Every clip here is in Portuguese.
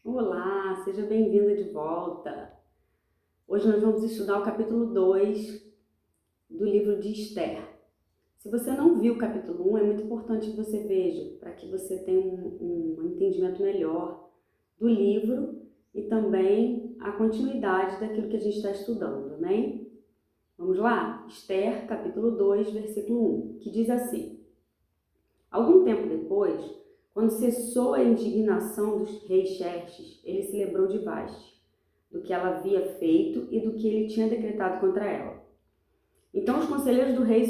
Olá, seja bem-vinda de volta. Hoje nós vamos estudar o capítulo 2 do livro de Esther. Se você não viu o capítulo 1, é muito importante que você veja, para que você tenha um entendimento melhor do livro e também a continuidade daquilo que a gente está estudando, amém? Vamos lá? Esther, capítulo 2, versículo 1, que diz assim: Algum tempo depois, quando cessou a indignação dos reis Xerxes, ele se lembrou de Vaste, do que ela havia feito e do que ele tinha decretado contra ela. Então os conselheiros do rei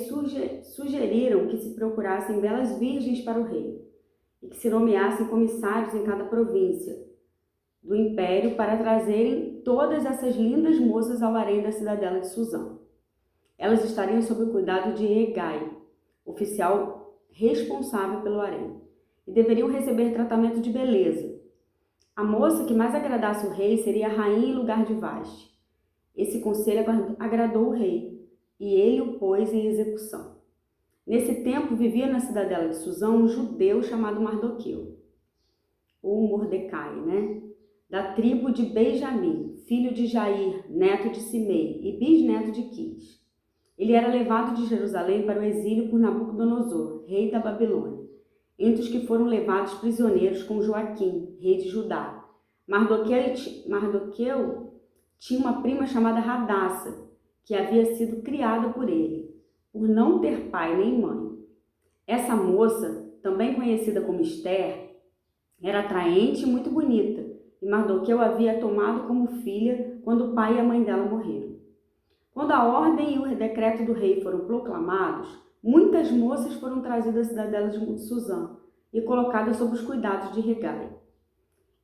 sugeriram que se procurassem belas virgens para o rei e que se nomeassem comissários em cada província do império para trazerem todas essas lindas moças ao harém da cidadela de Suzã. Elas estariam sob o cuidado de Hegai, oficial responsável pelo harém, e deveriam receber tratamento de beleza. A moça que mais agradasse o rei seria a rainha em lugar de Vaste. Esse conselho agradou o rei, e ele o pôs em execução. Nesse tempo vivia na cidadela de Suzã um judeu chamado Mardoqueu, ou Mordecai, da tribo de Benjamim, filho de Jair, neto de Simei e bisneto de Quis. Ele era levado de Jerusalém para o exílio por Nabucodonosor, rei da Babilônia, entre os que foram levados prisioneiros com Joaquim, rei de Judá. Mardoqueu tinha uma prima chamada Radassa, que havia sido criada por ele, por não ter pai nem mãe. Essa moça, também conhecida como Esther, era atraente e muito bonita, e Mardoqueu a havia tomado como filha quando o pai e a mãe dela morreram. Quando a ordem e o decreto do rei foram proclamados, muitas moças foram trazidas à cidadela de Suzã e colocadas sob os cuidados de Hegai.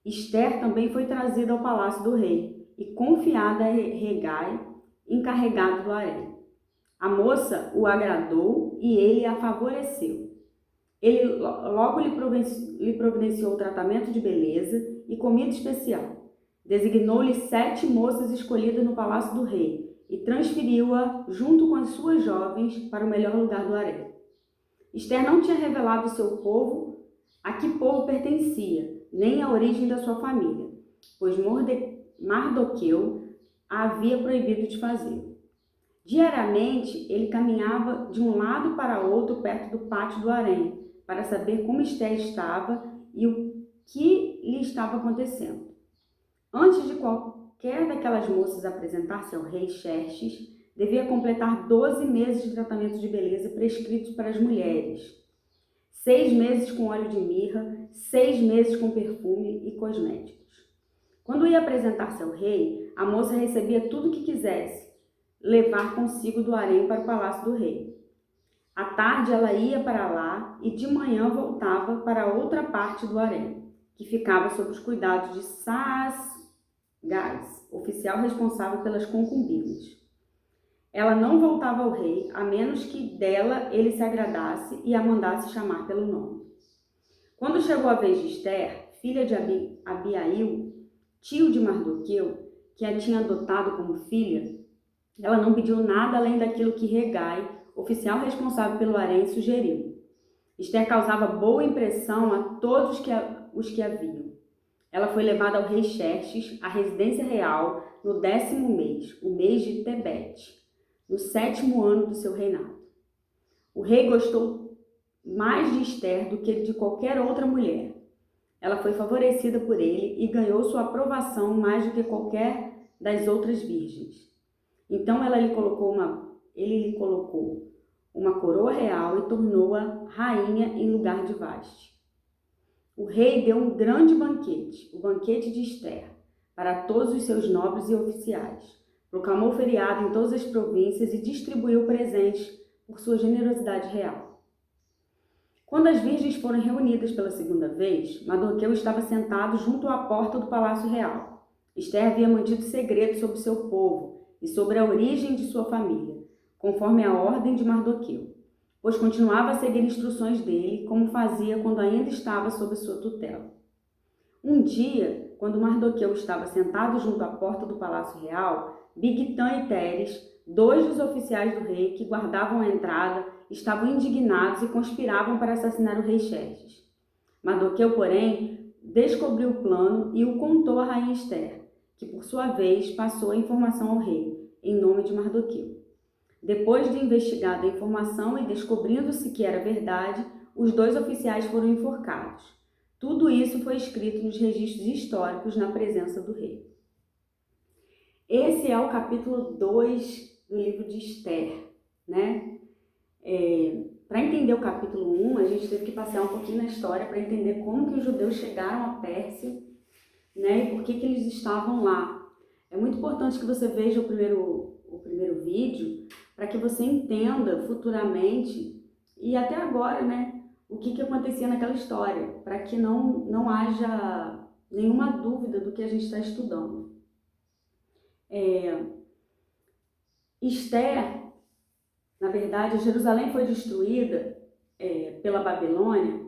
Esther também foi trazida ao palácio do rei e confiada a Hegai, encarregado do harém. A moça o agradou e ele a favoreceu. Ele logo lhe providenciou tratamento de beleza e comida especial. Designou-lhe 7 moças escolhidas no palácio do rei e transferiu-a, junto com as suas jovens, para o melhor lugar do harém. Esther não tinha revelado ao seu povo a que povo pertencia, nem a origem da sua família, pois Mardoqueu a havia proibido de fazê-lo. Diariamente, ele caminhava de um lado para outro perto do pátio do harém, para saber como Esther estava e o que lhe estava acontecendo. Antes de qualquer daquelas moças apresentar-se ao rei Xerxes, devia completar 12 meses de tratamento de beleza prescritos para as mulheres. 6 meses com óleo de mirra, 6 meses com perfume e cosméticos. Quando ia apresentar-se ao rei, a moça recebia tudo o que quisesse levar consigo do harém para o palácio do rei. À tarde ela ia para lá e de manhã voltava para outra parte do harém, que ficava sob os cuidados de Saasgaz, oficial responsável pelas concubinas. Ela não voltava ao rei, a menos que dela ele se agradasse e a mandasse chamar pelo nome. Quando chegou a vez de Esther, filha de Abiail, tio de Mardoqueu, que a tinha adotado como filha, ela não pediu nada além daquilo que Hegai, oficial responsável pelo harém, sugeriu. Esther causava boa impressão a todos os que a viam. Ela foi levada ao rei Xerxes, à residência real, no 10º mês, o mês de Tebete, no 7º ano do seu reinado. O rei gostou mais de Esther do que de qualquer outra mulher. Ela foi favorecida por ele e ganhou sua aprovação mais do que qualquer das outras virgens. Então ele lhe colocou uma coroa real e tornou-a rainha em lugar de Vaste. O rei deu um grande banquete, o banquete de Esther, para todos os seus nobres e oficiais. Proclamou feriado em todas as províncias e distribuiu presentes por sua generosidade real. Quando as virgens foram reunidas pela segunda vez, Mardoqueu estava sentado junto à porta do palácio real. Esther havia mantido segredo sobre seu povo e sobre a origem de sua família, conforme a ordem de Mardoqueu, pois continuava a seguir instruções dele, como fazia quando ainda estava sob sua tutela. Um dia, quando Mardoqueu estava sentado junto à porta do palácio real, Bigtã e Teres, 2 dos oficiais do rei que guardavam a entrada, estavam indignados e conspiravam para assassinar o rei Xerxes. Mardoqueu, porém, descobriu o plano e o contou à rainha Esther, que por sua vez passou a informação ao rei, em nome de Mardoqueu. Depois de investigada a informação e descobrindo-se que era verdade, os 2 oficiais foram enforcados. Tudo isso foi escrito nos registros históricos na presença do rei. Esse é o capítulo 2 do livro de Esther, né? Para entender o capítulo 1, a gente teve que passear um pouquinho na história para entender como que os judeus chegaram à Pérsia, né? E por que eles estavam lá. É muito importante que você veja o primeiro vídeo para que você entenda futuramente e até agora, né? O que acontecia naquela história, para que não haja nenhuma dúvida do que a gente está estudando. Esther, na verdade, Jerusalém foi destruída pela Babilônia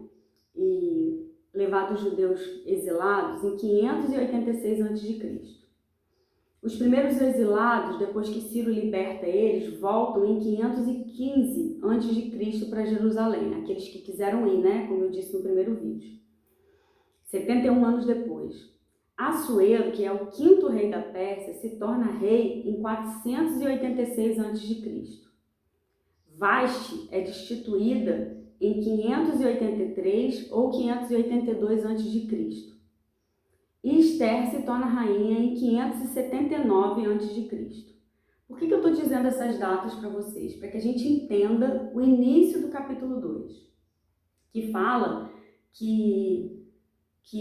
e levados os judeus exilados em 586 a.C. Os primeiros exilados, depois que Ciro liberta eles, voltam em 515 a.C. para Jerusalém, aqueles que quiseram ir, né? Como eu disse no primeiro vídeo. 71 anos depois. Assuero, que é o 5º rei da Pérsia, se torna rei em 486 a.C. Vashti é destituída em 583 ou 582 a.C. E Esther se torna rainha em 579 a.C. Por que eu estou dizendo essas datas para vocês? Para que a gente entenda o início do capítulo 2, que fala que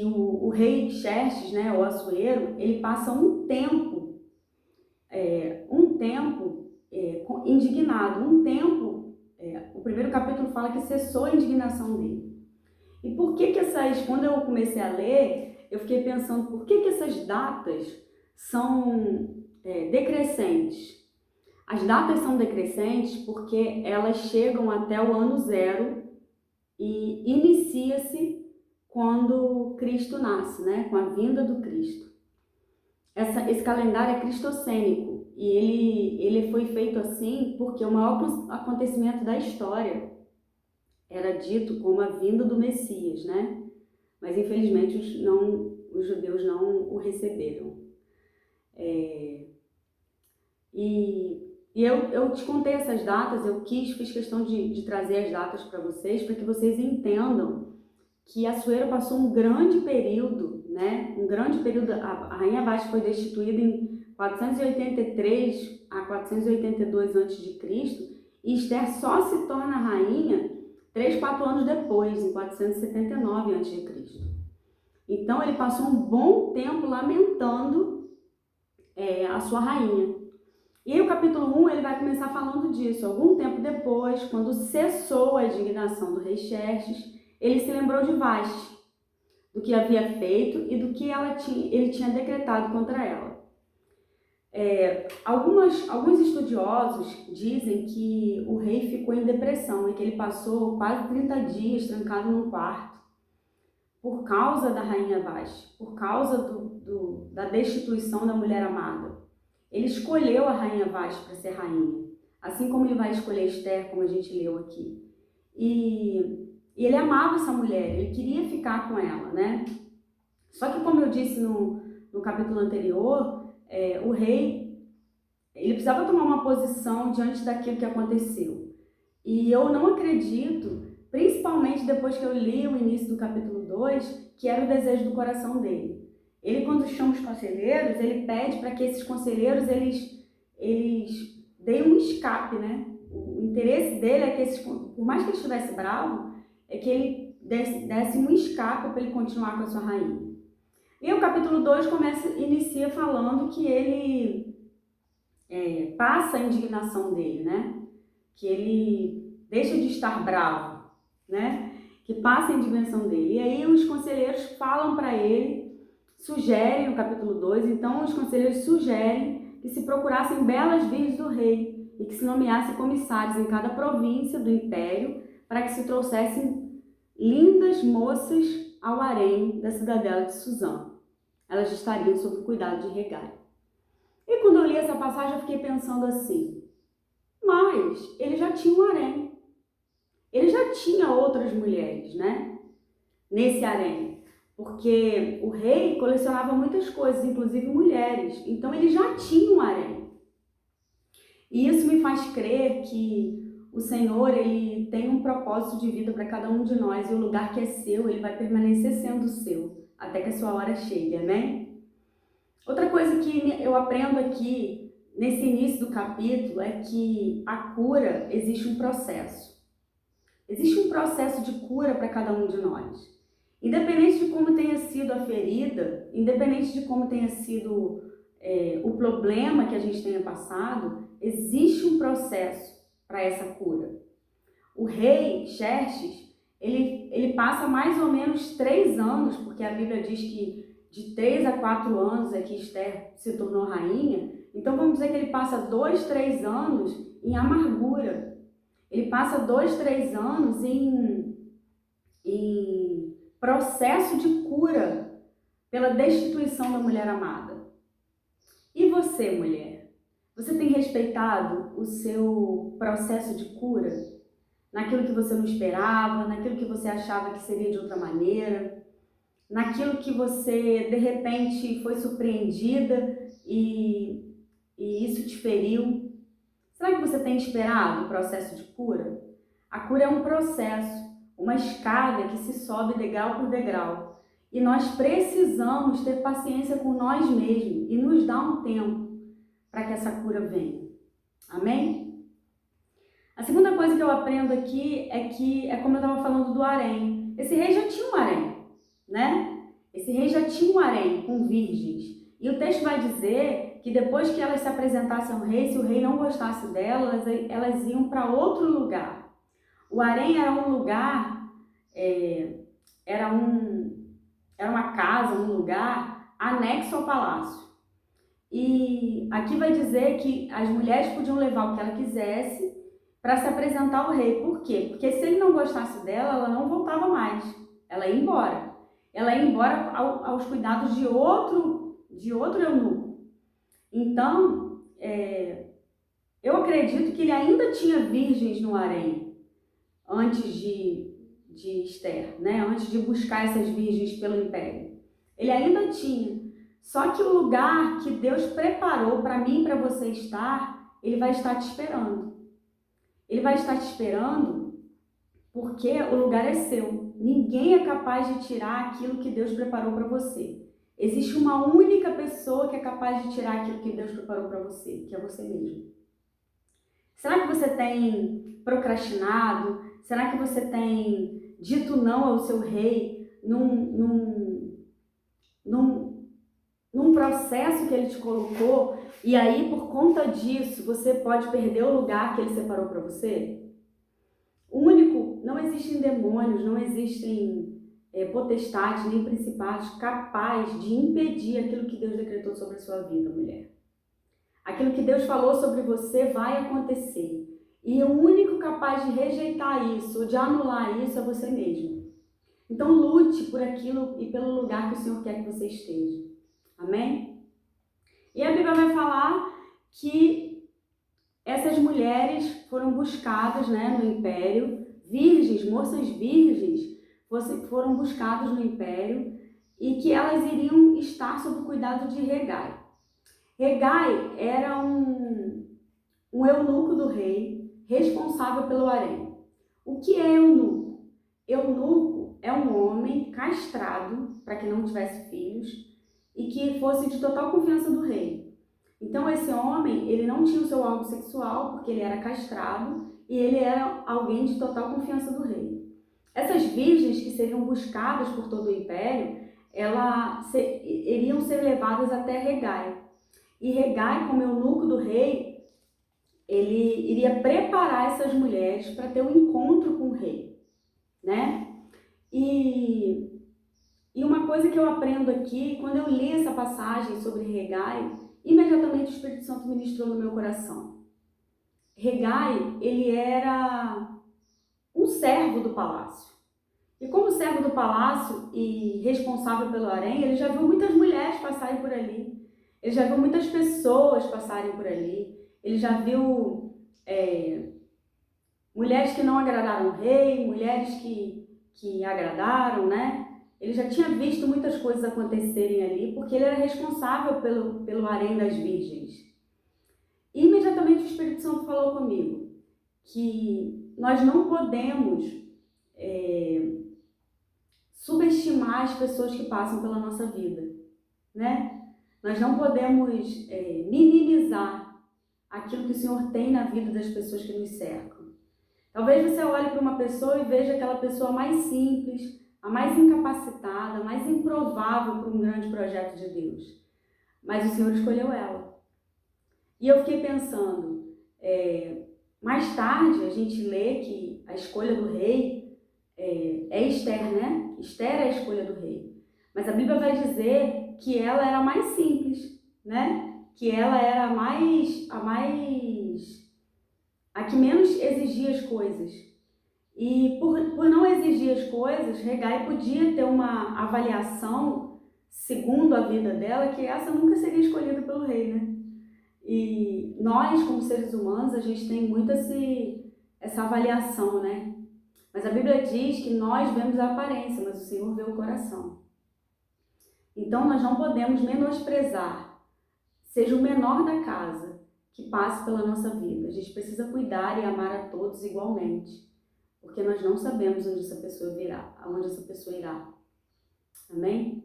o rei Xerxes, né, o Assuero, ele passa um tempo indignado, o primeiro capítulo fala que cessou a indignação dele. E por que quando eu comecei a ler, eu fiquei pensando, por que essas datas são decrescentes? As datas são decrescentes porque elas chegam até o ano 0 e inicia-se quando Cristo nasce, né? Com a vinda do Cristo. Esse calendário é cristocênico e ele foi feito assim porque o maior acontecimento da história era dito como a vinda do Messias, né? Mas infelizmente os judeus não o receberam. Eu te contei essas datas, fiz questão de trazer as datas para vocês entendam que Assuero passou um grande período, né? A rainha Vashti foi destituída em 483 a 482 a.C. e Esther só se torna rainha 3, 4 anos depois, em 479 a.C. Então ele passou um bom tempo lamentando a sua rainha. E aí o capítulo 1 ele vai começar falando disso. Algum tempo depois, quando cessou a indignação do rei Xerxes, ele se lembrou de Vashti, do que havia feito e do que ele tinha decretado contra ela. Alguns estudiosos dizem que o rei ficou em depressão e que ele passou quase 30 dias trancado num quarto por causa da rainha Vashti, por causa da destituição da mulher amada. Ele escolheu a rainha Vashti para ser rainha, assim como ele vai escolher Esther, como a gente leu aqui. E ele amava essa mulher, ele queria ficar com ela, né? Só que, como eu disse no capítulo anterior, o rei, ele precisava tomar uma posição diante daquilo que aconteceu. E eu não acredito, principalmente depois que eu li o início do capítulo 2, que era o desejo do coração dele. Ele, quando chama os conselheiros, ele pede para que esses conselheiros, eles deem um escape, né? O interesse dele é que por mais que ele estivesse bravo, é que ele desse um escape para ele continuar com a sua rainha. E o capítulo 2 inicia falando que ele passa a indignação dele, né? Que ele deixa de estar bravo, né? Que passa a indignação dele. E aí os conselheiros falam para ele, sugerem no capítulo 2, então os conselheiros sugerem que se procurassem belas virgens do rei e que se nomeassem comissários em cada província do império para que se trouxessem lindas moças ao harém da cidadela de Suzã. Elas estariam sob o cuidado de Hegai. E quando eu li essa passagem, eu fiquei pensando assim, mas ele já tinha um harém. Ele já tinha outras mulheres, né? Nesse harém. porque o rei colecionava muitas coisas, inclusive mulheres, então ele já tinha um harém. E isso me faz crer que o Senhor, ele tem um propósito de vida para cada um de nós, e o lugar que é seu, ele vai permanecer sendo seu, até que a sua hora chegue, amém? Outra coisa que eu aprendo aqui, nesse início do capítulo, é que a cura existe um processo. Existe um processo de cura para cada um de nós. Independente de como tenha sido a ferida, independente de como tenha sido o problema que a gente tenha passado, existe um processo para essa cura. O rei Xerxes, ele passa mais ou menos 3 anos, porque a Bíblia diz que de 3 a 4 anos é que Esther se tornou rainha, então vamos dizer que ele passa 2, 3 anos em amargura. Ele passa 2, 3 anos em processo de cura pela destituição da mulher amada. E você, mulher? Você tem respeitado o seu processo de cura? Naquilo que você não esperava, naquilo que você achava que seria de outra maneira, naquilo que você, de repente, foi surpreendida e isso te feriu? Será que você tem esperado o processo de cura? A cura é um processo, uma escada que se sobe degrau por degrau. E nós precisamos ter paciência com nós mesmos e nos dar um tempo para que essa cura venha. Amém? A segunda coisa que eu aprendo aqui é como eu estava falando do harém. Esse rei já tinha um harém, né? Esse rei já tinha um harém com virgens. E o texto vai dizer que depois que elas se apresentassem ao rei, se o rei não gostasse delas, elas iam para outro lugar. O harém era um lugar, era uma casa, um lugar anexo ao palácio. E aqui vai dizer que as mulheres podiam levar o que ela quisesse para se apresentar ao rei. Por quê? Porque se ele não gostasse dela, ela não voltava mais. Ela ia embora. Ela ia embora aos cuidados de outro eunuco. Então, eu acredito que ele ainda tinha virgens no harém antes de Esther, né? Antes de buscar essas virgens pelo império. Ele ainda tinha. Só que o lugar que Deus preparou para mim e para você estar, ele vai estar te esperando. Ele vai estar te esperando porque o lugar é seu. Ninguém é capaz de tirar aquilo que Deus preparou para você. Existe uma única pessoa que é capaz de tirar aquilo que Deus preparou para você, que é você mesmo. Será que você tem procrastinado? Será que você tem dito não ao seu rei num processo que ele te colocou e aí por conta disso você pode perder o lugar que ele separou para você? Não existem demônios, não existem potestades nem principados capazes de impedir aquilo que Deus decretou sobre a sua vida, mulher. Aquilo que Deus falou sobre você vai acontecer. E o único capaz de rejeitar isso, ou de anular isso, é você mesmo. Então lute por aquilo e pelo lugar que o Senhor quer que você esteja. Amém? E a Bíblia vai falar que essas mulheres foram buscadas, né, no império, virgens, moças virgens, foram buscadas no império e que elas iriam estar sob o cuidado de Hegai. Hegai era um eunuco do rei, responsável pelo harém. O que é eunuco? Eunuco é um homem castrado, para que não tivesse filhos, e que fosse de total confiança do rei. Então esse homem, ele não tinha o seu órgão sexual, porque ele era castrado, e ele era alguém de total confiança do rei. Essas virgens que seriam buscadas por todo o império, iriam ser levadas até Hegai. E Hegai, como eunuco do rei, ele iria preparar essas mulheres para ter um encontro com o rei, né? E uma coisa que eu aprendo aqui, quando eu li essa passagem sobre Hegai, imediatamente o Espírito Santo ministrou no meu coração. Hegai, ele era um servo do palácio. E como servo do palácio e responsável pelo harém, ele já viu muitas mulheres passarem por ali. Ele já viu muitas pessoas passarem por ali. Ele já viu mulheres que não agradaram o rei, mulheres que agradaram, né? ele já tinha visto muitas coisas acontecerem ali, porque ele era responsável pelo harém das virgens. E imediatamente o Espírito Santo falou comigo que nós não podemos subestimar as pessoas que passam pela nossa vida, né? Nós não podemos minimizar aquilo que o Senhor tem na vida das pessoas que nos cercam. Talvez você olhe para uma pessoa e veja aquela pessoa mais simples, a mais incapacitada, a mais improvável para um grande projeto de Deus. Mas o Senhor escolheu ela. E eu fiquei pensando, mais tarde a gente lê que a escolha do rei é Esther, né? Esther é a escolha do rei. Mas a Bíblia vai dizer que ela era a mais simples, né? Que ela era a que menos exigia as coisas. E por não exigir as coisas, Hegai podia ter uma avaliação, segundo a vida dela, que essa nunca seria escolhida pelo rei, né? E nós, como seres humanos, a gente tem muito essa avaliação, né? Mas a Bíblia diz que nós vemos a aparência, mas o Senhor vê o coração. Então nós não podemos menosprezar, seja o menor da casa, que passe pela nossa vida. A gente precisa cuidar e amar a todos igualmente, porque nós não sabemos onde essa pessoa irá. Amém?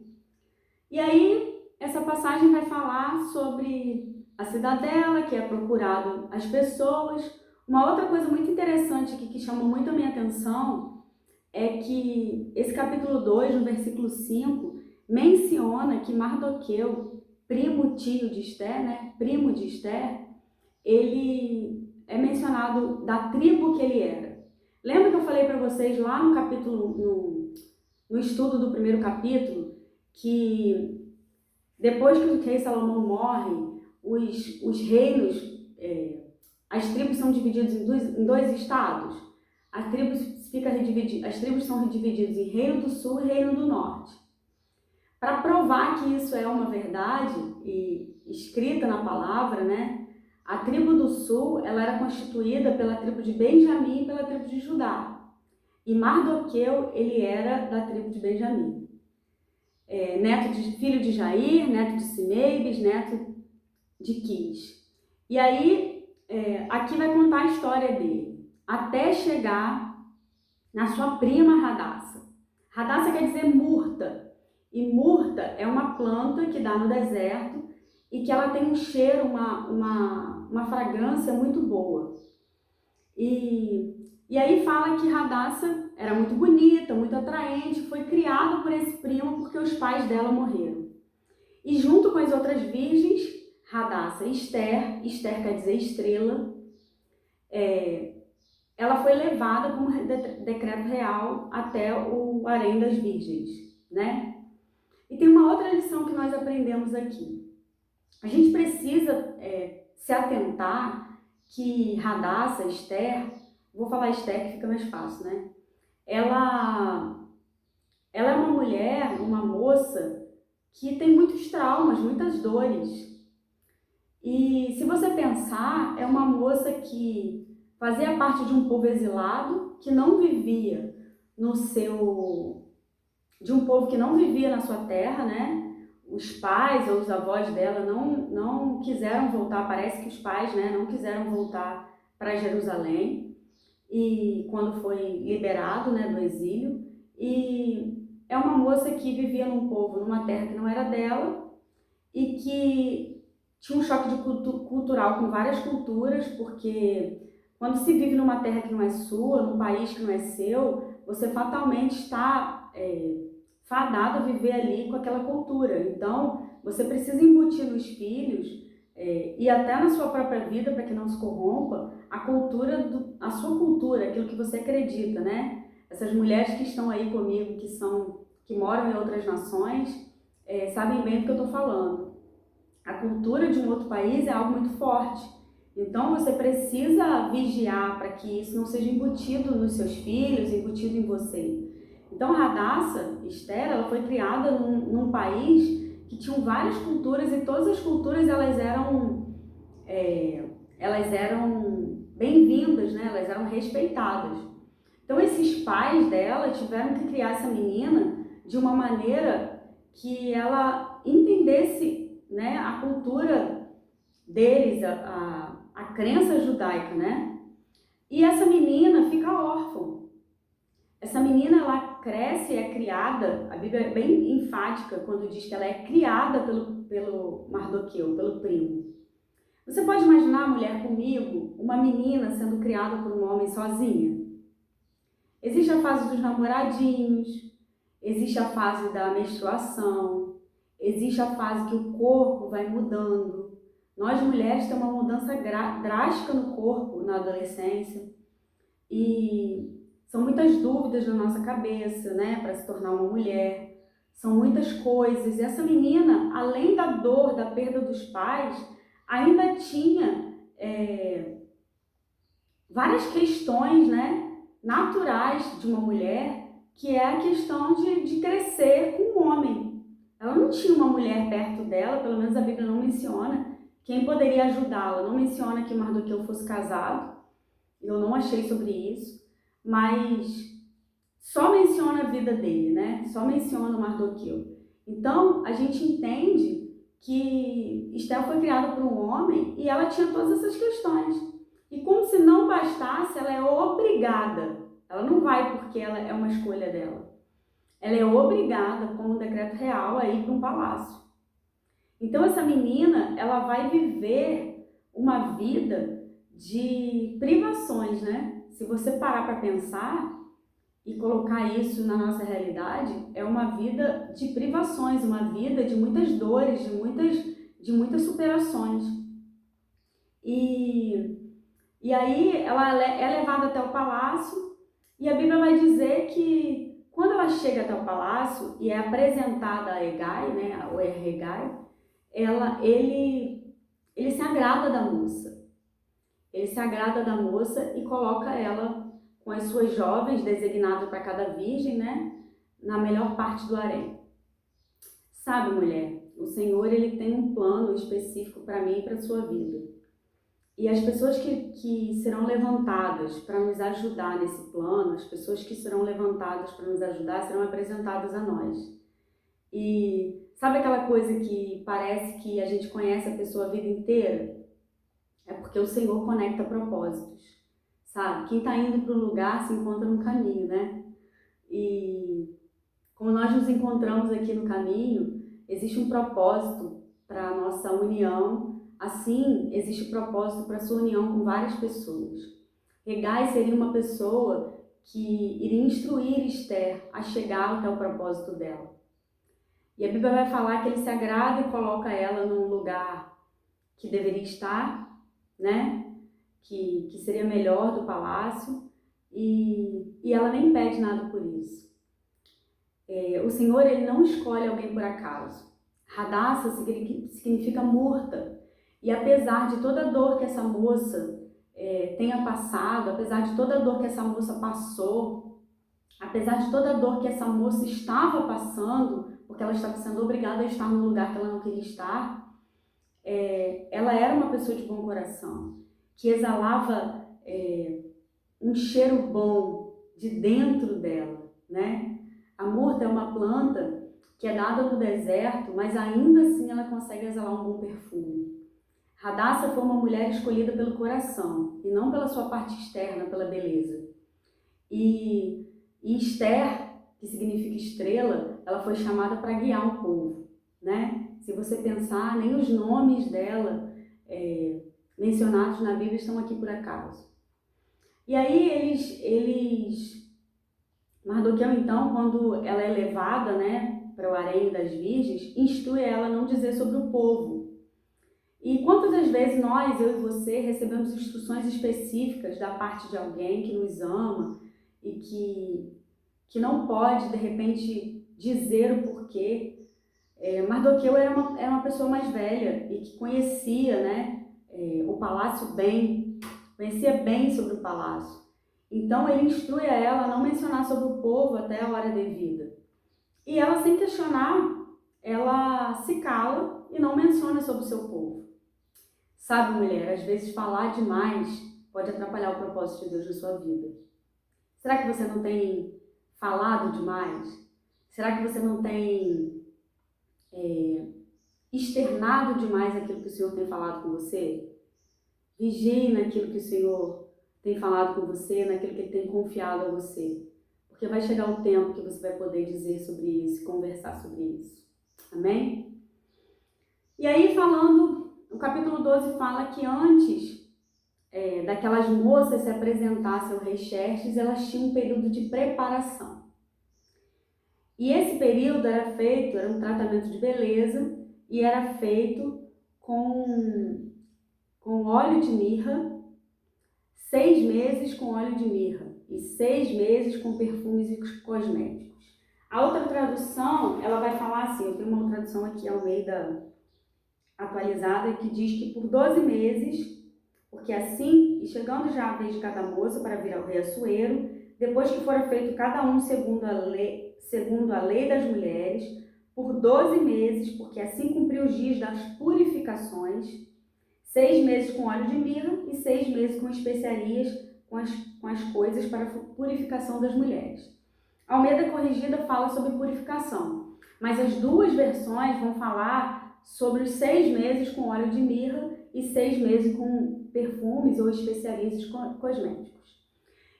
E aí, essa passagem vai falar sobre a cidadela, que é procurado as pessoas. Uma outra coisa muito interessante aqui, que chamou muito a minha atenção, é que esse capítulo 2, no versículo 5, menciona que Mardoqueu, tio de Esther, né? Primo de Esther, ele é mencionado da tribo que ele era. Lembra que eu falei para vocês lá no capítulo, no estudo do primeiro capítulo, que depois que o rei Salomão morre, os reinos, as tribos são divididas em dois estados. As tribos são divididas em Reino do Sul e Reino do Norte. Para provar que isso é uma verdade e escrita na palavra, né? A tribo do Sul, ela era constituída pela tribo de Benjamim e pela tribo de Judá. E Mardoqueu, ele era da tribo de Benjamim. Filho de Jair, neto de Simeibes, neto de Quis. E aí, aqui vai contar a história dele, até chegar na sua prima Radassa. Radassa quer dizer murta. E murta é uma planta que dá no deserto e que ela tem um cheiro, uma fragrância muito boa. E aí fala que Radassa era muito bonita, muito atraente, foi criada por esse primo porque os pais dela morreram. E junto com as outras virgens, Radassa e Esther quer dizer estrela, ela foi levada como decreto real até o harém das virgens, né? E tem uma outra lição que nós aprendemos aqui. A gente precisa se atentar que Radassa, Esther, vou falar Esther que fica mais fácil, né? Ela é uma mulher, uma moça que tem muitos traumas, muitas dores. E se você pensar, é uma moça que fazia parte de um povo exilado, que não vivia de um povo que não vivia na sua terra, né? Os pais ou os avós dela não quiseram voltar, parece que os pais, né, não quiseram voltar para Jerusalém, e quando foi liberado, né, do exílio. E é uma moça que vivia numa terra que não era dela, e que tinha um choque cultural com várias culturas, porque quando se vive numa terra que não é sua, num país que não é seu, você fatalmente está fadado a viver ali com aquela cultura. Então, você precisa embutir nos filhos e até na sua própria vida, para que não se corrompa, a sua cultura, aquilo que você acredita, né? Essas mulheres que estão aí comigo, que moram em outras nações, sabem bem do que eu estou falando. A cultura de um outro país é algo muito forte. Então, você precisa vigiar para que isso não seja embutido nos seus filhos, embutido em você. Então, Radassa, Esther, ela foi criada num país que tinha várias culturas, e todas as culturas elas eram bem-vindas, né? Elas eram respeitadas. Então, esses pais dela tiveram que criar essa menina de uma maneira que ela entendesse, né, a cultura deles, a crença judaica, né? E essa menina fica órfã. Essa menina, ela cresce e é criada, a Bíblia é bem enfática quando diz que ela é criada pelo Mardoqueu, pelo primo. Você pode imaginar, mulher, comigo, uma menina sendo criada por um homem sozinha? Existe a fase dos namoradinhos, existe a fase da menstruação, existe a fase que o corpo vai mudando. Nós mulheres temos uma mudança drástica no corpo na adolescência e são muitas dúvidas na nossa cabeça, né, para se tornar uma mulher. São muitas coisas. E essa menina, além da dor, da perda dos pais, ainda tinha várias questões, né, naturais de uma mulher, que é a questão de crescer com um homem. Ela não tinha uma mulher perto dela, pelo menos a Bíblia não menciona quem poderia ajudá-la. Não menciona que Mardoqueu fosse casado, eu não achei sobre isso, mas só menciona a vida dele, né? Só menciona o Mardoqueu. Então, a gente entende que Esté foi criada por um homem e ela tinha todas essas questões. E como se não bastasse, ela é obrigada. Ela não vai porque ela é uma escolha dela. Ela é obrigada, como um decreto real, a ir para um palácio. Então, essa menina, ela vai viver uma vida de privações, né? Se você parar para pensar e colocar isso na nossa realidade, é uma vida de privações, uma vida de muitas dores, de muitas superações. E aí ela é levada até o palácio e a Bíblia vai dizer que quando ela chega até o palácio e é apresentada a Hegai, né, o Hegai, ele se agrada da moça. Ele se agrada da moça e coloca ela com as suas jovens, designadas para cada virgem, né, na melhor parte do harém. Sabe, mulher, o Senhor, ele tem um plano específico para mim e para a sua vida. E as pessoas que serão levantadas para nos ajudar nesse plano, as pessoas que serão levantadas para nos ajudar, serão apresentadas a nós. E sabe aquela coisa que parece que a gente conhece a pessoa a vida inteira? É porque o Senhor conecta propósitos, sabe? Quem está indo para um lugar se encontra no caminho, né? E como nós nos encontramos aqui no caminho, existe um propósito para a nossa união. Assim, existe propósito para a sua união com várias pessoas. Hegai seria uma pessoa que iria instruir Esther a chegar até o propósito dela. E a Bíblia vai falar que ele se agrada e coloca ela num lugar que deveria estar, né? Que seria melhor do palácio, e ela nem pede nada por isso. O Senhor, ele não escolhe alguém por acaso. Hadassah significa murta. E apesar de toda a dor que essa moça tenha passado, apesar de toda a dor que essa moça passou, apesar de toda a dor que essa moça estava passando, porque ela estava sendo obrigada a estar num lugar que ela não queria estar, ela era uma pessoa de bom coração, que exalava um cheiro bom de dentro dela, né? A murta é uma planta que é dada no deserto, mas ainda assim ela consegue exalar um bom perfume. Hadassah foi uma mulher escolhida pelo coração e não pela sua parte externa, pela beleza. E Esther, que significa estrela, ela foi chamada para guiar o povo, né? Se você pensar, nem os nomes dela mencionados na Bíblia estão aqui por acaso. E aí Mardoqueu, então, quando ela é levada, né, para o harém das virgens, instrui ela a não dizer sobre o povo. E quantas das vezes nós, eu e você, recebemos instruções específicas da parte de alguém que nos ama e que não pode, de repente, dizer o porquê. Mardoqueu era uma pessoa mais velha e que conhecia, né, o palácio bem, conhecia bem sobre o palácio. Então ele instrui a ela a não mencionar sobre o povo até a hora devida. E ela, sem questionar, ela se cala e não menciona sobre o seu povo. Sabe, mulher, às vezes falar demais pode atrapalhar o propósito de Deus na sua vida. Será que você não tem falado demais? Será que você não tem externado demais aquilo que o Senhor tem falado com você? Vigie naquilo que o Senhor tem falado com você, naquilo que Ele tem confiado a você. Porque vai chegar um tempo que você vai poder dizer sobre isso, conversar sobre isso. Amém? E aí o capítulo 12 fala que antes daquelas moças se apresentassem ao rei Xerxes, elas tinham um período de preparação. E esse período era um tratamento de beleza e era feito com óleo de mirra, 6 meses com óleo de mirra e 6 meses com perfumes e cosméticos. A outra tradução, ela vai falar assim, eu tenho uma tradução aqui ao meio atualizada que diz que por 12 meses, porque assim, e chegando já a vez de cada moça para vir ao rei Assuero, depois que fora feito cada um segundo a lei das mulheres, por 12 meses, porque assim cumpriu os dias das purificações, 6 meses com óleo de mirra e 6 meses com especiarias, com as coisas para a purificação das mulheres. A Almeida Corrigida fala sobre purificação, mas as duas versões vão falar sobre os 6 meses com óleo de mirra e 6 meses com perfumes ou especiarias cosméticos.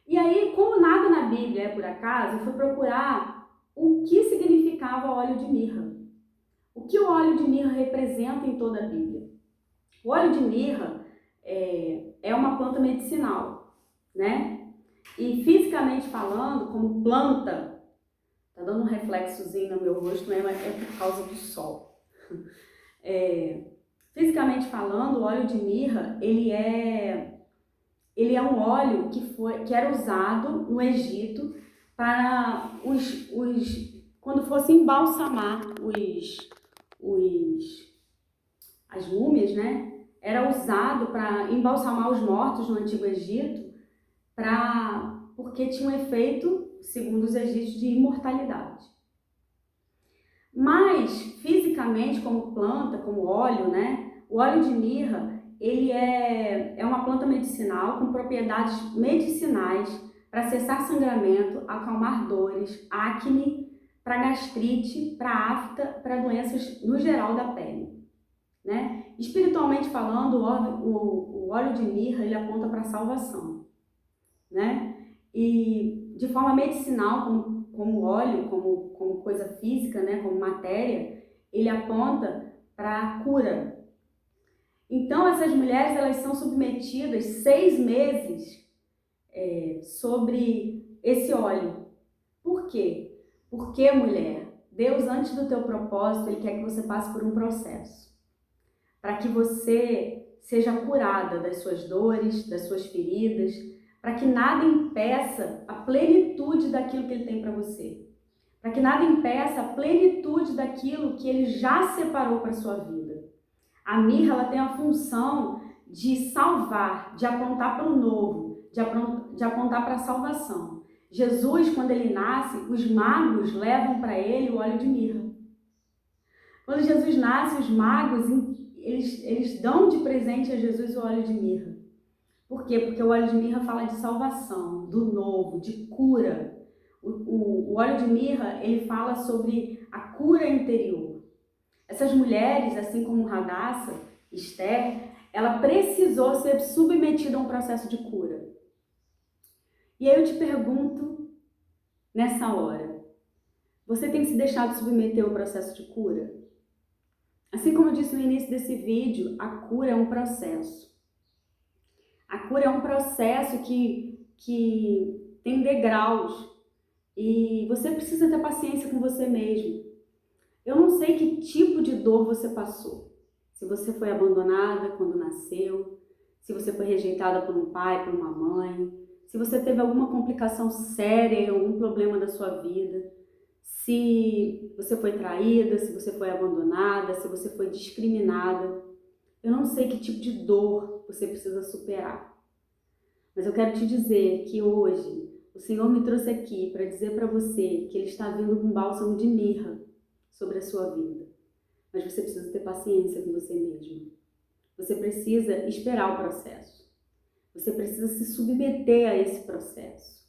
E aí, como nada na Bíblia é por acaso, eu fui procurar o que significava óleo de mirra. O que o óleo de mirra representa em toda a Bíblia? O óleo de mirra é uma planta medicinal, né? E fisicamente falando, como planta, tá dando um reflexozinho no meu rosto, né? Mas é por causa do sol. Fisicamente falando, o óleo de mirra, ele é um óleo que era usado no Egito para quando fosse embalsamar as múmias, né? Era usado para embalsamar os mortos no Antigo Egito, porque tinha um efeito, segundo os egípcios, de imortalidade. Mas, fisicamente, como planta, como óleo, né? O óleo de mirra, ele é uma planta medicinal com propriedades medicinais para cessar sangramento, acalmar dores, acne, para gastrite, para afta, para doenças no geral da pele, né? Espiritualmente falando, o óleo de mirra, ele aponta para a salvação, né? E de forma medicinal, como óleo, como coisa física, né? Como matéria, ele aponta para a cura. Então, essas mulheres, elas são submetidas 6 meses sobre esse óleo. Por quê? Porque, mulher, Deus, antes do teu propósito, Ele quer que você passe por um processo, para que você seja curada das suas dores, das suas feridas, para que nada impeça a plenitude daquilo que Ele tem para você, para que nada impeça a plenitude daquilo que Ele já separou para a sua vida. A mirra, ela tem a função de salvar, de apontar para o novo, de apontar para a salvação. Jesus, quando ele nasce, os magos levam para ele o óleo de mirra. Quando Jesus nasce, os magos, eles dão de presente a Jesus o óleo de mirra. Por quê? Porque o óleo de mirra fala de salvação, do novo, de cura. O óleo de mirra, ele fala sobre a cura interior. Essas mulheres, assim como Radassa, Esther, ela precisou ser submetida a um processo de cura. E aí eu te pergunto, nessa hora, você tem se deixado submeter ao processo de cura? Assim como eu disse no início desse vídeo, a cura é um processo. A cura é um processo que tem degraus e você precisa ter paciência com você mesmo. Eu não sei que tipo de dor você passou. Se você foi abandonada quando nasceu, se você foi rejeitada por um pai, por uma mãe, se você teve alguma complicação séria em algum problema da sua vida, se você foi traída, se você foi abandonada, se você foi discriminada. Eu não sei que tipo de dor você precisa superar. Mas eu quero te dizer que hoje o Senhor me trouxe aqui para dizer para você que Ele está vindo com bálsamo de mirra sobre a sua vida. Mas você precisa ter paciência com você mesmo. Você precisa esperar o processo. Você precisa se submeter a esse processo.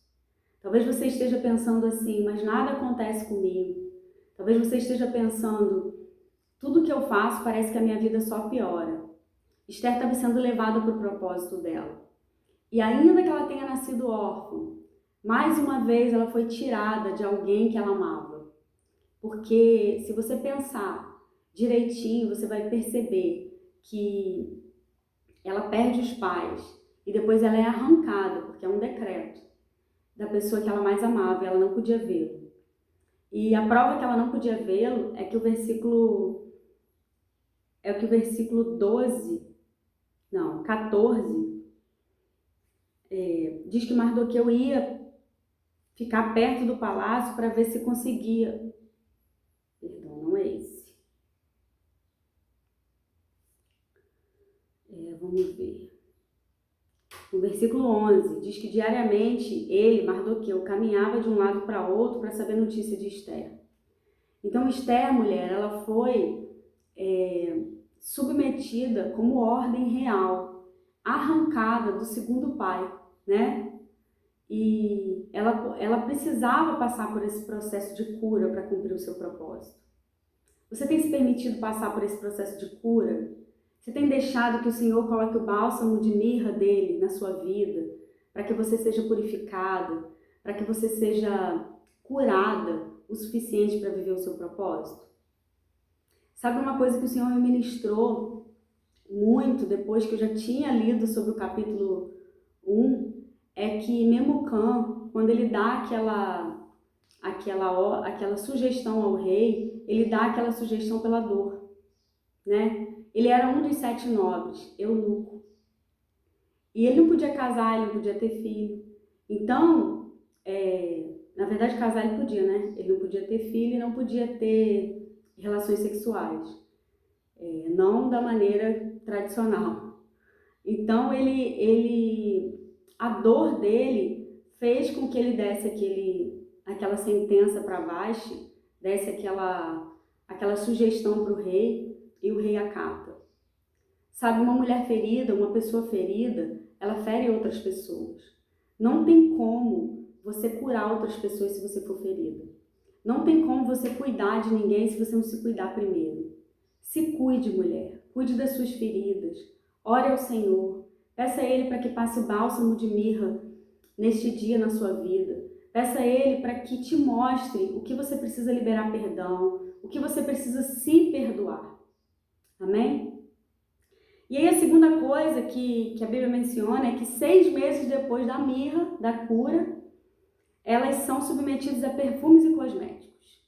Talvez você esteja pensando assim, mas nada acontece comigo. Talvez você esteja pensando, tudo que eu faço parece que a minha vida só piora. Esther estava sendo levada para o propósito dela. E ainda que ela tenha nascido órfã, mais uma vez ela foi tirada de alguém que ela amava. Porque se você pensar direitinho, você vai perceber que ela perde os pais e depois ela é arrancada, porque é um decreto, da pessoa que ela mais amava e ela não podia vê-lo. E a prova que ela não podia vê-lo é que o versículo 14, diz que Mardoqueu ia ficar perto do palácio para ver se conseguia. Perdão, não é esse. Vamos ver. No versículo 11, diz que diariamente ele, Mardoqueu, caminhava de um lado para outro para saber notícia de Esther. Então Esther, mulher, ela foi submetida como ordem real, arrancada do segundo pai, né? E ela precisava passar por esse processo de cura para cumprir o seu propósito. Você tem se permitido passar por esse processo de cura? Você tem deixado que o Senhor coloque o bálsamo de mirra dele na sua vida, para que você seja purificada, para que você seja curada o suficiente para viver o seu propósito? Sabe uma coisa que o Senhor me ministrou muito depois que eu já tinha lido sobre o capítulo 1, é que Memucã, quando ele dá aquela sugestão ao rei, ele dá aquela sugestão pela dor, né? Ele era um dos 7 nobres, eunuco. E ele não podia casar, ele não podia ter filho. Então, na verdade, casar ele podia, né? Ele não podia ter filho e não podia ter relações sexuais. Não da maneira tradicional. Então, a dor dele fez com que ele desse aquela sentença para Vasti, desse aquela sugestão para o rei, e o rei acata. Sabe, uma mulher ferida, uma pessoa ferida, ela fere outras pessoas. Não tem como você curar outras pessoas se você for ferida. Não tem como você cuidar de ninguém se você não se cuidar primeiro. Se cuide, mulher. Cuide das suas feridas. Ore ao Senhor. Peça a Ele para que passe o bálsamo de mirra neste dia na sua vida. Peça a Ele para que te mostre o que você precisa liberar perdão, o que você precisa se perdoar. Amém? E aí a segunda coisa que a Bíblia menciona é que 6 meses depois da mirra, da cura, elas são submetidas a perfumes e cosméticos.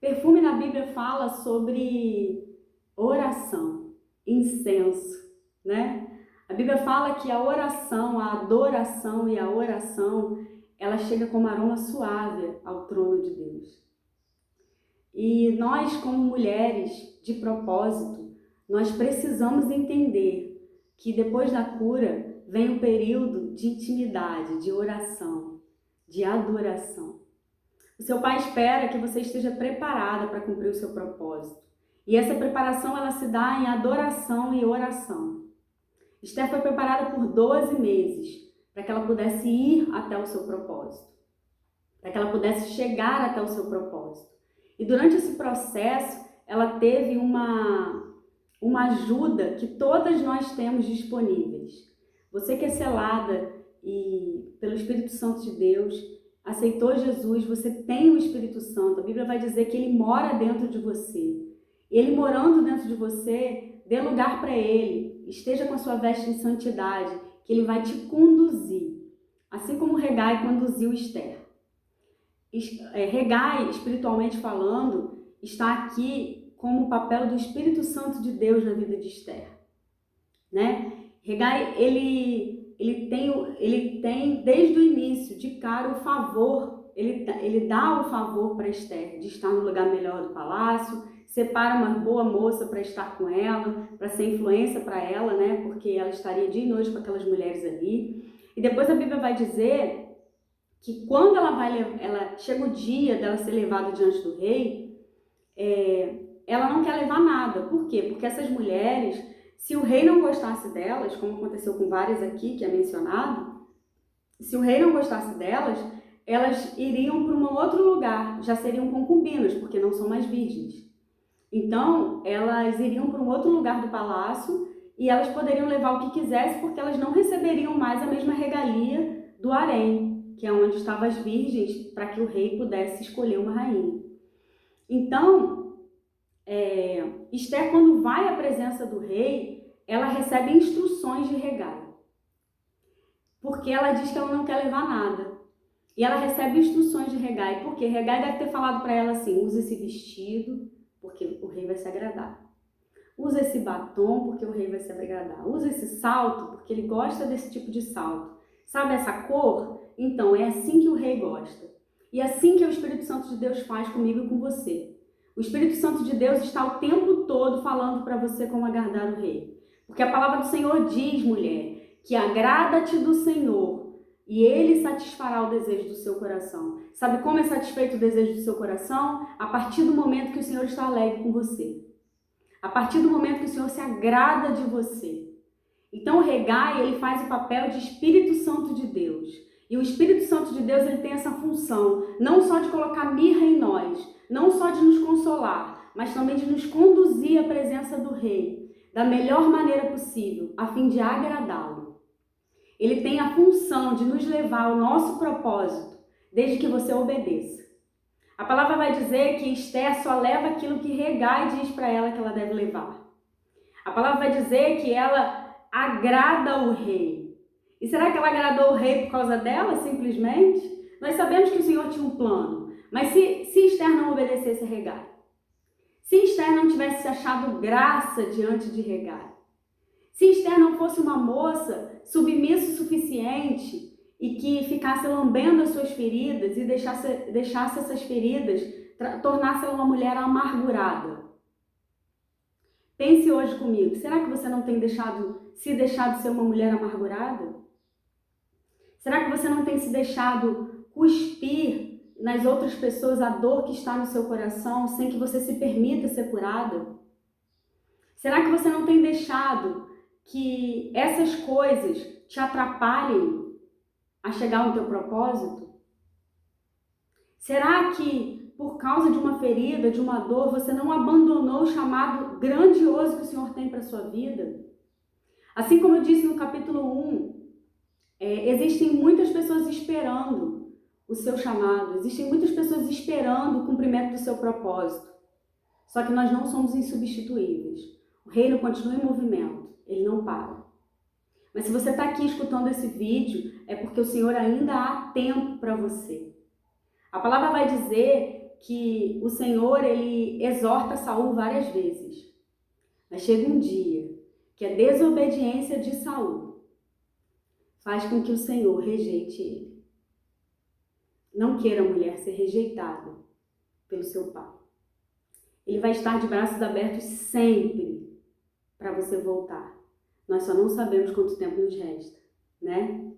Perfume na Bíblia fala sobre oração, incenso, né? A Bíblia fala que a oração, a adoração e a oração, ela chega como aroma suave ao trono de Deus. E nós, como mulheres de propósito, nós precisamos entender que depois da cura vem um período de intimidade, de oração, de adoração. O seu pai espera que você esteja preparada para cumprir o seu propósito. E essa preparação ela se dá em adoração e oração. Esther foi preparada por 12 meses para que ela pudesse ir até o seu propósito, para que ela pudesse chegar até o seu propósito. E durante esse processo, ela teve uma ajuda que todas nós temos disponíveis. Você que é selada pelo Espírito Santo de Deus, aceitou Jesus, você tem o Espírito Santo. A Bíblia vai dizer que ele mora dentro de você. Ele morando dentro de você, dê lugar para ele. Esteja com a sua veste em santidade, que ele vai te conduzir. Assim como Regai conduziu Esther. Regai, espiritualmente falando, está aqui como o papel do Espírito Santo de Deus na vida de Esther, né? Regai, ele tem desde o início, de cara, o favor, ele dá o favor para Esther de estar no lugar melhor do palácio, separa uma boa moça para estar com ela, para ser influência para ela, né? Porque ela estaria dia e noite com aquelas mulheres ali. E depois a Bíblia vai dizer que quando ela chega o dia dela ser levada diante do rei, ela não quer levar nada. Por quê? Porque essas mulheres, se o rei não gostasse delas, como aconteceu com várias aqui que é mencionado, se o rei não gostasse delas, elas iriam para um outro lugar, já seriam concubinas, porque não são mais virgens. Então, elas iriam para um outro lugar do palácio e elas poderiam levar o que quisessem, porque elas não receberiam mais a mesma regalia do harém, que é onde estavam as virgens, para que o rei pudesse escolher uma rainha. Então, Esther, quando vai à presença do rei, ela recebe instruções de Hegai, porque ela diz que ela não quer levar nada. E ela recebe instruções de Hegai, porque Hegai deve ter falado para ela assim: usa esse vestido, porque o rei vai se agradar. Usa esse batom, porque o rei vai se agradar. Usa esse salto, porque ele gosta desse tipo de salto. Sabe essa cor? Então, é assim que o rei gosta. E é assim que o Espírito Santo de Deus faz comigo e com você. O Espírito Santo de Deus está o tempo todo falando para você como agradar o rei. Porque a palavra do Senhor diz, mulher, que agrada-te do Senhor e ele satisfará o desejo do seu coração. Sabe como é satisfeito o desejo do seu coração? A partir do momento que o Senhor está alegre com você. A partir do momento que o Senhor se agrada de você. Então o Hegai, ele faz o papel de Espírito Santo de Deus. E o Espírito Santo de Deus, ele tem essa função, não só de colocar mirra em nós, não só de nos consolar, mas também de nos conduzir à presença do Rei, da melhor maneira possível, a fim de agradá-lo. Ele tem a função de nos levar ao nosso propósito, desde que você obedeça. A palavra vai dizer que Esther só leva aquilo que Hegai diz para ela que ela deve levar. A palavra vai dizer que ela agrada o rei. E será que ela agradou o rei por causa dela, simplesmente? Nós sabemos que o Senhor tinha um plano, mas se Esther não obedecesse a Hegai, se Esther não tivesse achado graça diante de Hegai, se Esther não fosse uma moça submissa o suficiente e que ficasse lambendo as suas feridas e deixasse essas feridas, tornasse ela uma mulher amargurada. Pense hoje comigo, será que você não tem se deixado ser uma mulher amargurada? Será que você não tem se deixado cuspir nas outras pessoas a dor que está no seu coração sem que você se permita ser curada? Será que você não tem deixado que essas coisas te atrapalhem a chegar ao teu propósito? Será que por causa de uma ferida, de uma dor, você não abandonou o chamado grandioso que o Senhor tem para a sua vida? Assim como eu disse no capítulo 1, existem muitas pessoas esperando o seu chamado, existem muitas pessoas esperando o cumprimento do seu propósito. Só que nós não somos insubstituíveis. O reino continua em movimento, ele não para. Mas se você está aqui escutando esse vídeo, é porque o Senhor ainda há tempo para você. A palavra vai dizer que o Senhor, ele exorta Saul várias vezes. Mas chega um dia que a desobediência de Saul faz com que o Senhor rejeite ele. Não queira, mulher, ser rejeitada pelo seu pai. Ele vai estar de braços abertos sempre para você voltar. Nós só não sabemos quanto tempo nos resta, né?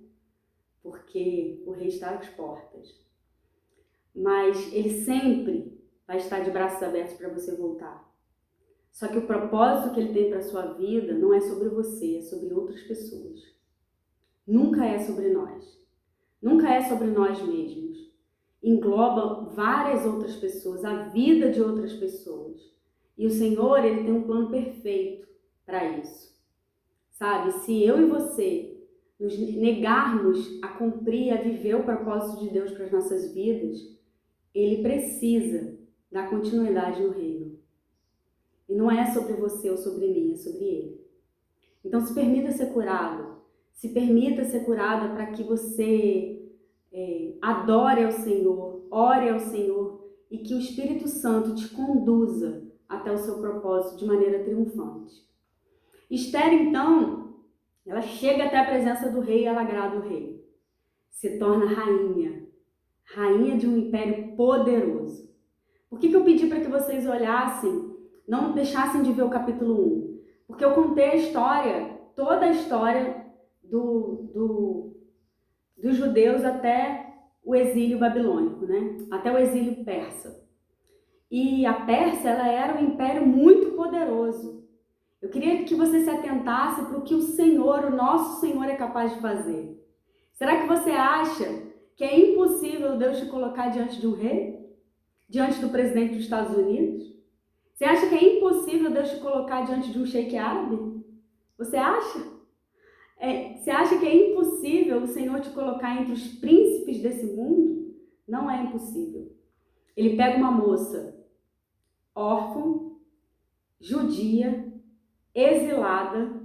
Porque o rei está às portas. Mas ele sempre vai estar de braços abertos para você voltar. Só que o propósito que ele tem para a sua vida não é sobre você, é sobre outras pessoas. Nunca é sobre nós. Nunca é sobre nós mesmos. Engloba várias outras pessoas, a vida de outras pessoas. E o Senhor, ele tem um plano perfeito para isso. Sabe, se eu e você nos negarmos a cumprir, a viver o propósito de Deus para as nossas vidas, ele precisa dar continuidade no reino. E não é sobre você ou sobre mim, é sobre ele. Então se permita ser curado. Se permita ser curada para que você adore ao Senhor, ore ao Senhor e que o Espírito Santo te conduza até o seu propósito de maneira triunfante. Esther, então, ela chega até a presença do rei e ela agrada o rei. Se torna rainha de um império poderoso. Por que eu pedi para que vocês olhassem, não deixassem de ver o capítulo 1? Porque eu contei a história, toda a história dos judeus até o exílio babilônico, né? Até o exílio persa. E a Pérsia, ela era um império muito poderoso. Eu queria que você se atentasse para o que o Senhor, o nosso Senhor, é capaz de fazer. Será que você acha que é impossível Deus te colocar diante de um rei? Diante do presidente dos Estados Unidos? Você acha que é impossível Deus te colocar diante de um sheik árabe? Você acha? Você acha que é impossível o Senhor te colocar entre os príncipes desse mundo? Não é impossível. Ele pega uma moça órfã, judia, exilada,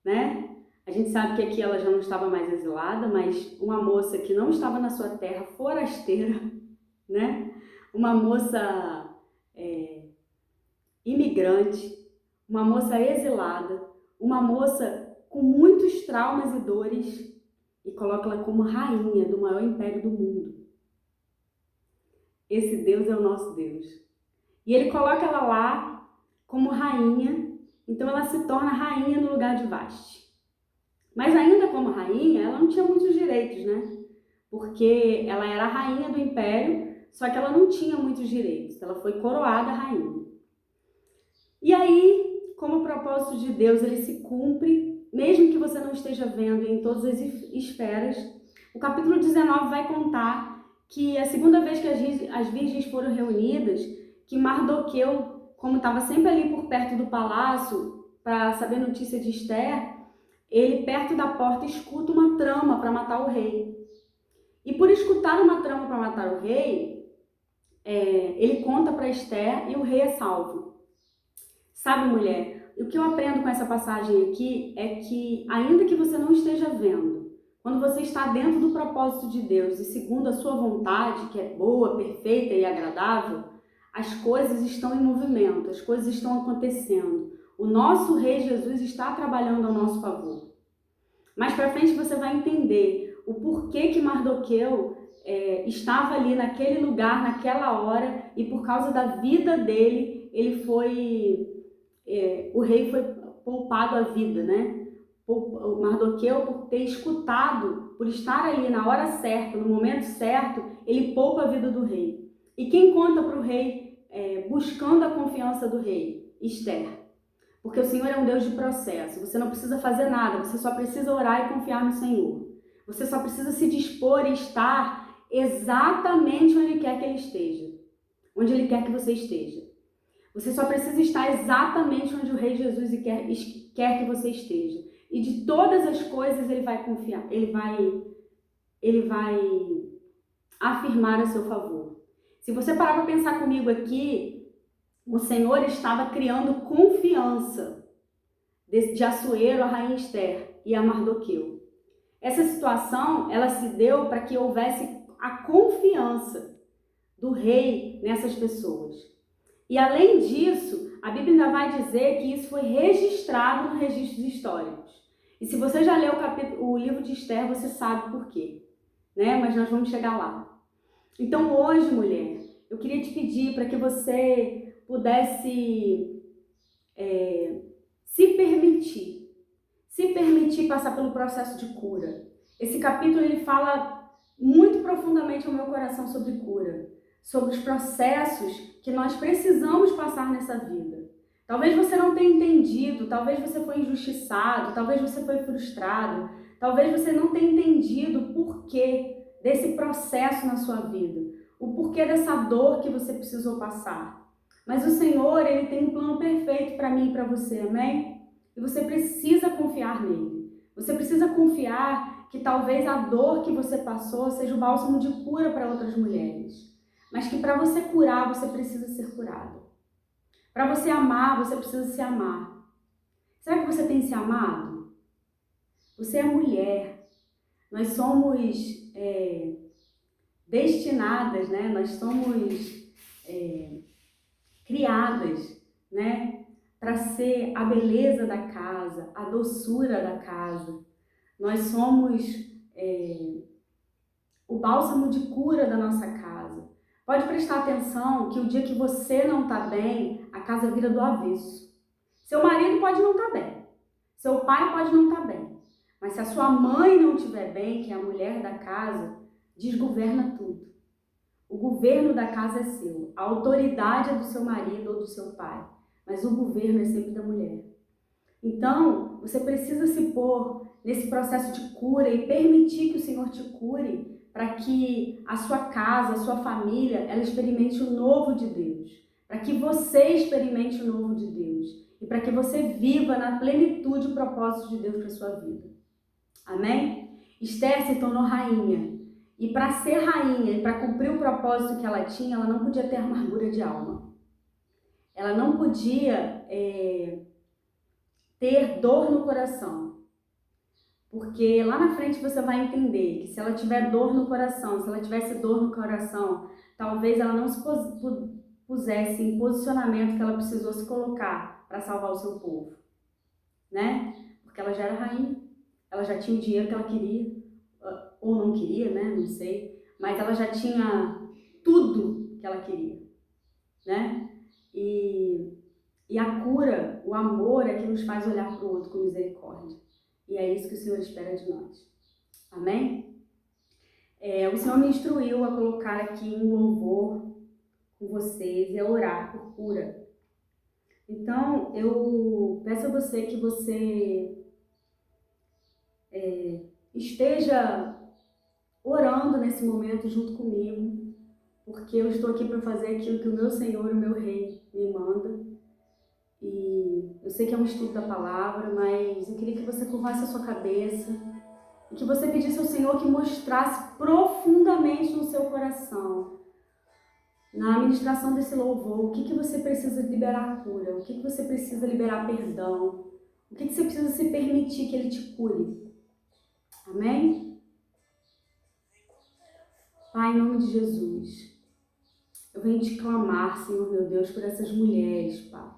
né? A gente sabe que aqui ela já não estava mais exilada, mas uma moça que não estava na sua terra, forasteira, né? Uma moça imigrante, uma moça exilada, uma moça com muitos traumas e dores, e coloca ela como rainha do maior império do mundo. Esse Deus é o nosso Deus. E ele coloca ela lá como rainha, então ela se torna rainha no lugar de Vasti. Mas ainda como rainha, ela não tinha muitos direitos, né? Porque ela era a rainha do império, só que ela não tinha muitos direitos. Ela foi coroada rainha. E aí, como o propósito de Deus ele se cumpre, mesmo que você não esteja vendo em todas as esferas, o capítulo 19 vai contar que a segunda vez que as virgens foram reunidas, que Mardoqueu, como estava sempre ali por perto do palácio para saber notícia de Esther, ele perto da porta escuta uma trama para matar o rei. E por escutar uma trama para matar o rei, ele conta para Esther e o rei é salvo. Sabe, mulher, o que eu aprendo com essa passagem aqui é que, ainda que você não esteja vendo, quando você está dentro do propósito de Deus e segundo a sua vontade, que é boa, perfeita e agradável, as coisas estão em movimento, as coisas estão acontecendo. O nosso Rei Jesus está trabalhando ao nosso favor. Mais para frente você vai entender o porquê que Mardoqueu estava ali naquele lugar, naquela hora, e por causa da vida dele, o rei foi poupado a vida, né? O Mardoqueu, por ter escutado, por estar ali na hora certa, no momento certo, ele poupa a vida do rei. E quem conta para o rei, buscando a confiança do rei? Esther. Porque o Senhor é um Deus de processo. Você não precisa fazer nada, você só precisa orar e confiar no Senhor. Você só precisa se dispor e estar exatamente onde Ele quer que Ele esteja. Onde Ele quer que você esteja. Você só precisa estar exatamente onde o Rei Jesus quer que você esteja. E de todas as coisas Ele vai confiar. Ele vai afirmar a seu favor. Se você parar para pensar comigo aqui, o Senhor estava criando confiança de Assuero, a rainha Esther e a Mardoqueu. Essa situação, ela se deu para que houvesse a confiança do rei nessas pessoas. E além disso, a Bíblia ainda vai dizer que isso foi registrado no registros históricos. E se você já leu o livro de Esther, você sabe por quê, né? Mas nós vamos chegar lá. Então hoje, mulher, eu queria te pedir para que você pudesse se permitir passar pelo processo de cura. Esse capítulo ele fala muito profundamente ao meu coração sobre cura, sobre os processos que nós precisamos passar nessa vida. Talvez você não tenha entendido, talvez você foi injustiçado, talvez você foi frustrado, talvez você não tenha entendido o porquê desse processo na sua vida, o porquê dessa dor que você precisou passar. Mas o Senhor, Ele tem um plano perfeito para mim e para você, amém? E você precisa confiar nele. Você precisa confiar que talvez a dor que você passou seja o bálsamo de cura para outras mulheres. Mas que para você curar, você precisa ser curado. Para você amar, você precisa se amar. Será que você tem se amado? Você é mulher. Nós somos destinadas, né? Nós somos criadas, né, para ser a beleza da casa, a doçura da casa. Nós somos o bálsamo de cura da nossa casa. Pode prestar atenção que o dia que você não está bem, a casa vira do avesso. Seu marido pode não estar bem, seu pai pode não estar bem, mas se a sua mãe não estiver bem, que é a mulher da casa, desgoverna tudo. O governo da casa é seu, a autoridade é do seu marido ou do seu pai, mas o governo é sempre da mulher. Então, você precisa se pôr nesse processo de cura e permitir que o Senhor te cure para que a sua casa, a sua família, ela experimente o novo de Deus, para que você experimente o novo de Deus e para que você viva na plenitude o propósito de Deus para a sua vida. Amém? Esther se tornou rainha e para ser rainha e para cumprir o propósito que ela tinha, ela não podia ter amargura de alma. Ela não podia ter dor no coração. Porque lá na frente você vai entender que se ela tiver dor no coração, se ela tivesse dor no coração, talvez ela não se pusesse em posicionamento que ela precisou se colocar para salvar o seu povo, né? Porque ela já era rainha, ela já tinha o dinheiro que ela queria, ou não queria, né? Não sei, mas ela já tinha tudo que ela queria, né? E a cura, o amor é que nos faz olhar para o outro com misericórdia. E é isso que o Senhor espera de nós. Amém? O Senhor me instruiu a colocar aqui um louvor com vocês e a orar por cura. Então, eu peço a você que você esteja orando nesse momento junto comigo, porque eu estou aqui para fazer aquilo que o meu Senhor, o meu Rei, me manda. E eu sei que é um estudo da palavra, mas eu queria que você curvasse a sua cabeça e que você pedisse ao Senhor que mostrasse profundamente no seu coração, na administração desse louvor, o que você precisa liberar cura, o que você precisa liberar perdão, o que você precisa se permitir que Ele te cure. Amém? Pai, em nome de Jesus, eu venho te clamar, Senhor meu Deus, por essas mulheres, Pai,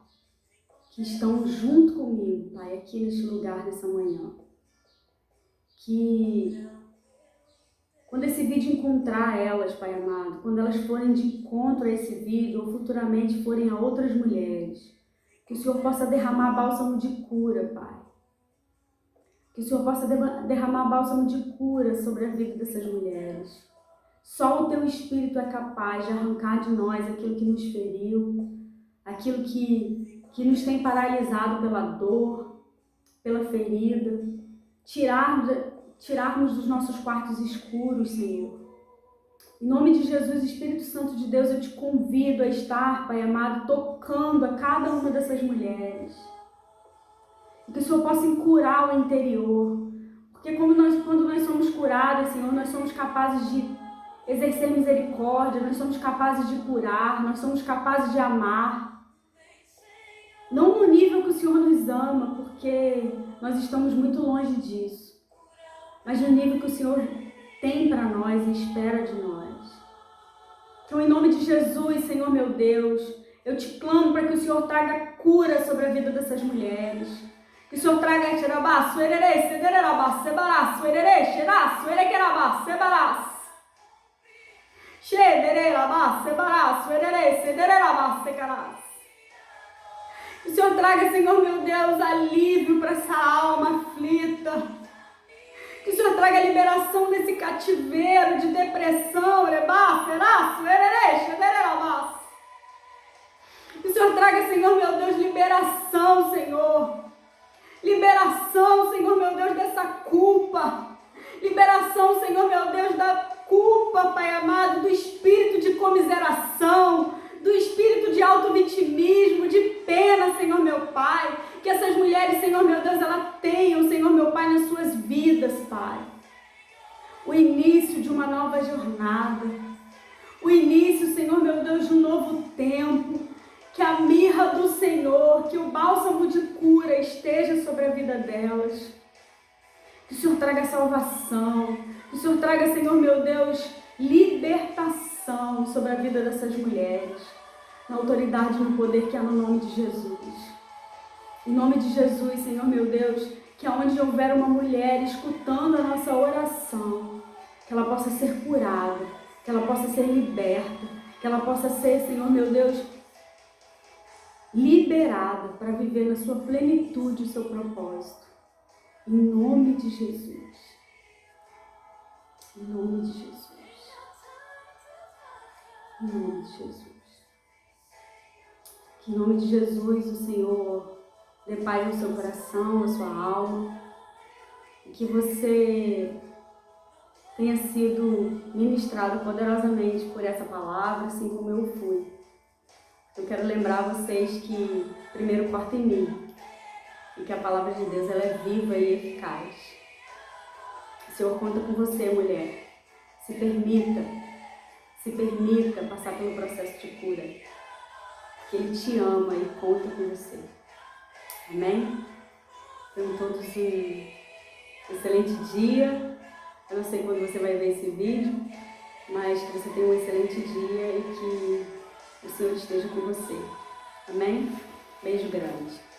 que estão junto comigo, Pai, aqui neste lugar, nessa manhã. Que quando esse vídeo encontrar elas, Pai amado, quando elas forem de encontro a esse vídeo, ou futuramente forem a outras mulheres, que o Senhor possa derramar bálsamo de cura, Pai. Que o Senhor possa derramar bálsamo de cura sobre a vida dessas mulheres. Só o Teu Espírito é capaz de arrancar de nós aquilo que nos feriu, aquilo que nos tem paralisado pela dor, pela ferida, tirarmos dos nossos quartos escuros, Senhor. Em nome de Jesus, Espírito Santo de Deus, eu te convido a estar, Pai amado, tocando a cada uma dessas mulheres. E que o Senhor possa curar o interior. Porque quando nós somos curadas, Senhor, nós somos capazes de exercer misericórdia, nós somos capazes de curar, nós somos capazes de amar. Não no nível que o Senhor nos ama, porque nós estamos muito longe disso. Mas no nível que o Senhor tem para nós e espera de nós. Então, em nome de Jesus, Senhor meu Deus, eu te clamo para que o Senhor traga cura sobre a vida dessas mulheres. Que o Senhor traga xerabaço, ererê, cedererabaço, sebaraço, ererê, xeraço, erequerabaço, sebaraço. Xedererabaço, sebaraço, ererê, cedererabaço, secaraço. Que o Senhor traga, Senhor meu Deus, alívio para essa alma aflita. Que o Senhor traga liberação desse cativeiro de depressão. Que o Senhor traga, Senhor meu Deus, liberação, Senhor. Liberação, Senhor meu Deus, dessa culpa. Liberação, Senhor meu Deus, da culpa, Pai amado, do espírito de comiseração, do espírito de autovitimismo, de pena, Senhor meu Pai. Que essas mulheres, Senhor meu Deus, elas tenham, Senhor meu Pai, nas suas vidas, Pai. O início de uma nova jornada. O início, Senhor meu Deus, de um novo tempo. Que a mirra do Senhor, que o bálsamo de cura esteja sobre a vida delas. Que o Senhor traga salvação. Que o Senhor traga, Senhor meu Deus, libertação sobre a vida dessas mulheres. Na autoridade e no poder que há no nome de Jesus. Em nome de Jesus, Senhor meu Deus, que aonde houver uma mulher escutando a nossa oração, que ela possa ser curada, que ela possa ser liberta, que ela possa ser, Senhor meu Deus, liberada para viver na sua plenitude o seu propósito. Em nome de Jesus. Em nome de Jesus. Em nome de Jesus. Que em nome de Jesus o Senhor dê paz no seu coração, na sua alma. E que você tenha sido ministrado poderosamente por essa palavra, assim como eu fui. Eu quero lembrar vocês que primeiro corta em mim e que a palavra de Deus ela é viva e eficaz. O Senhor conta com você, mulher. Se permita passar pelo processo de cura, que Ele te ama e conta com você. Amém? Tenham todos um excelente dia. Eu não sei quando você vai ver esse vídeo, mas que você tenha um excelente dia e que o Senhor esteja com você. Amém? Beijo grande.